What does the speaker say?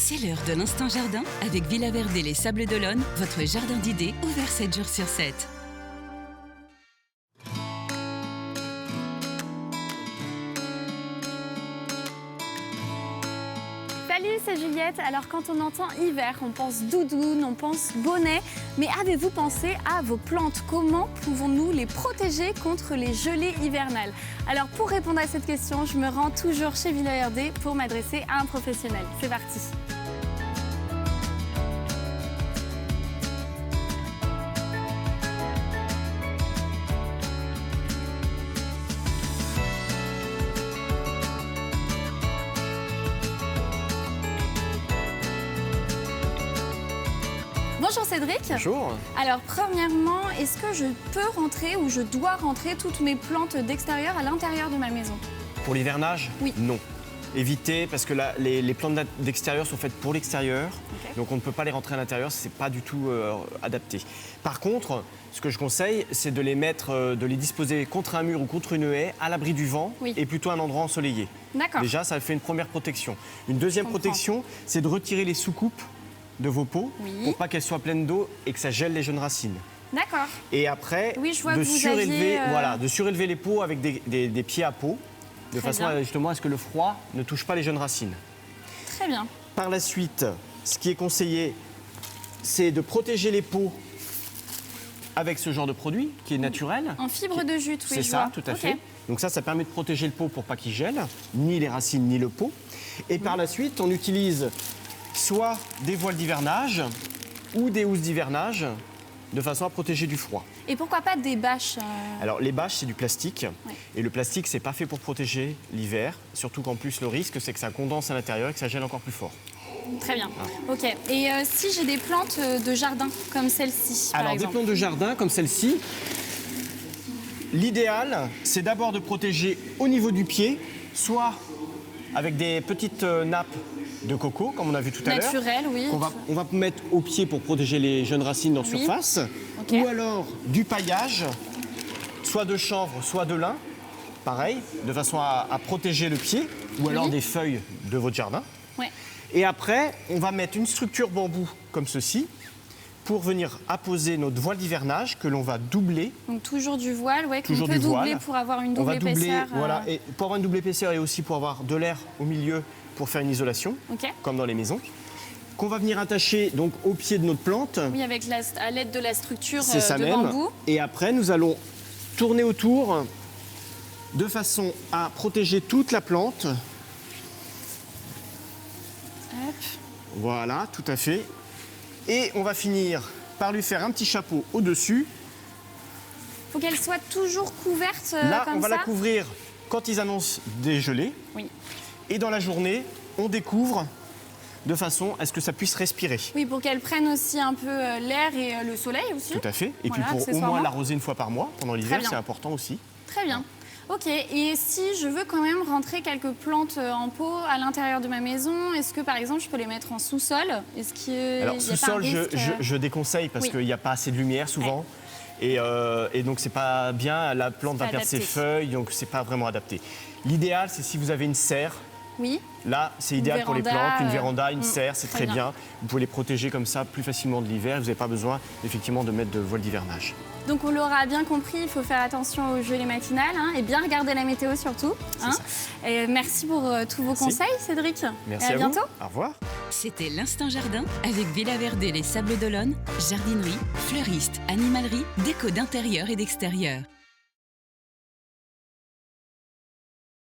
C'est l'heure de l'Instant Jardin avec Villa Verde les Sables d'Olonne, votre jardin d'idées ouvert 7 jours sur 7. Salut, c'est Juliette. Alors quand on entend hiver, on pense doudoune, on pense bonnet. Mais avez-vous pensé à vos plantes? Comment pouvons-nous les protéger contre les gelées hivernales? Alors pour répondre à cette question, je me rends toujours chez Villa Verde pour m'adresser à un professionnel. C'est parti. Bonjour Cédric. Bonjour. Alors premièrement, est-ce que je peux rentrer ou je dois rentrer toutes mes plantes d'extérieur à l'intérieur de ma maison? Pour l'hivernage? Oui. Non. Évitez, parce que là, les plantes d'extérieur sont faites pour l'extérieur, donc on ne peut pas les rentrer à l'intérieur, c'est pas du tout adapté. Par contre, ce que je conseille, c'est de les mettre, de les disposer contre un mur ou contre une haie, à l'abri du vent, et plutôt à un endroit ensoleillé. D'accord. Déjà, ça fait une première protection. Une deuxième protection, c'est de retirer les sous-coupes de vos pots pour pas qu'elles soient pleines d'eau et que ça gèle les jeunes racines. D'accord. Et après, Oui, je vois de que vous surélever, aviez, voilà, de surélever les pots avec des pieds à pot, de Très façon bien. justement à ce que le froid ne touche pas les jeunes racines. Très bien. Par la suite, ce qui est conseillé, c'est de protéger les pots avec ce genre de produit qui est naturel. En fibre de jute, oui, C'est je ça, vois. tout à Ok. fait. Donc ça permet de protéger le pot pour pas qu'il gèle, ni les racines, ni le pot. Et par la suite, on utilise soit des voiles d'hivernage ou des housses d'hivernage de façon à protéger du froid. Et pourquoi pas des bâches Alors les bâches, c'est du plastique. Ouais. Et le plastique, c'est pas fait pour protéger l'hiver. Surtout qu'en plus, le risque, c'est que ça condense à l'intérieur et que ça gèle encore plus fort. Très bien. Ok. Et si j'ai des plantes de jardin, comme celle-ci, par Alors des exemple? plantes de jardin comme celle-ci, l'idéal, c'est d'abord de protéger au niveau du pied, soit avec des petites nappes de coco, comme on a vu tout à l'heure. Naturel, oui. On va mettre au pied pour protéger les jeunes racines en surface. Ok. Ou alors du paillage, soit de chanvre, soit de lin, pareil, de façon à protéger le pied. Ou alors des feuilles de votre jardin. Ouais. Et après, on va mettre une structure bambou comme ceci pour venir apposer notre voile d'hivernage que l'on va doubler. Donc toujours du voile, ouais, qu'on Toujours peut du doubler voile. pour avoir une On double va doubler, épaisseur. voilà, et pour avoir une double épaisseur et aussi pour avoir de l'air au milieu pour faire une isolation, Ok. comme dans les maisons. Qu'on va venir attacher donc au pied de notre plante. Oui, avec à l'aide de la structure C'est ça de même. bambou. Et après, nous allons tourner autour de façon à protéger toute la plante. Hop. Voilà, tout à fait. Et on va finir par lui faire un petit chapeau au-dessus. Faut qu'elle soit toujours couverte Là, comme on va ça. la couvrir quand ils annoncent des gelées. Oui. Et dans la journée, on découvre de façon à ce que ça puisse respirer. Oui, pour qu'elle prenne aussi un peu l'air et le soleil aussi. Tout à fait. Et Voilà, puis pour au accessoirement. moins l'arroser une fois par mois pendant l'hiver, bien. c'est important aussi. Très bien. Ok, et si je veux quand même rentrer quelques plantes en pot à l'intérieur de ma maison, est-ce que par exemple je peux les mettre en sous-sol? Est-ce qu'il y a Alors pas un sous-sol, risque, je déconseille parce Oui. qu'il n'y a pas assez de lumière souvent. Et donc c'est pas bien, la plante va pas perdre ses adapté. feuilles, donc c'est pas vraiment adapté. L'idéal, c'est si vous avez une serre. Oui. Là, c'est idéal pour les véranda, plantes, une véranda, une serre, c'est très très bien. Vous pouvez les protéger comme ça plus facilement de l'hiver. Vous n'avez pas besoin effectivement de mettre de voile d'hivernage. Donc on l'aura bien compris, il faut faire attention aux gelées matinales et bien regarder la météo surtout. Et merci pour tous vos conseils, Cédric. Merci et à à bientôt. vous. Au revoir. C'était l'Instant Jardin avec Villa Verde les Sables d'Olonne, jardinerie, fleuriste, animalerie, déco d'intérieur et d'extérieur.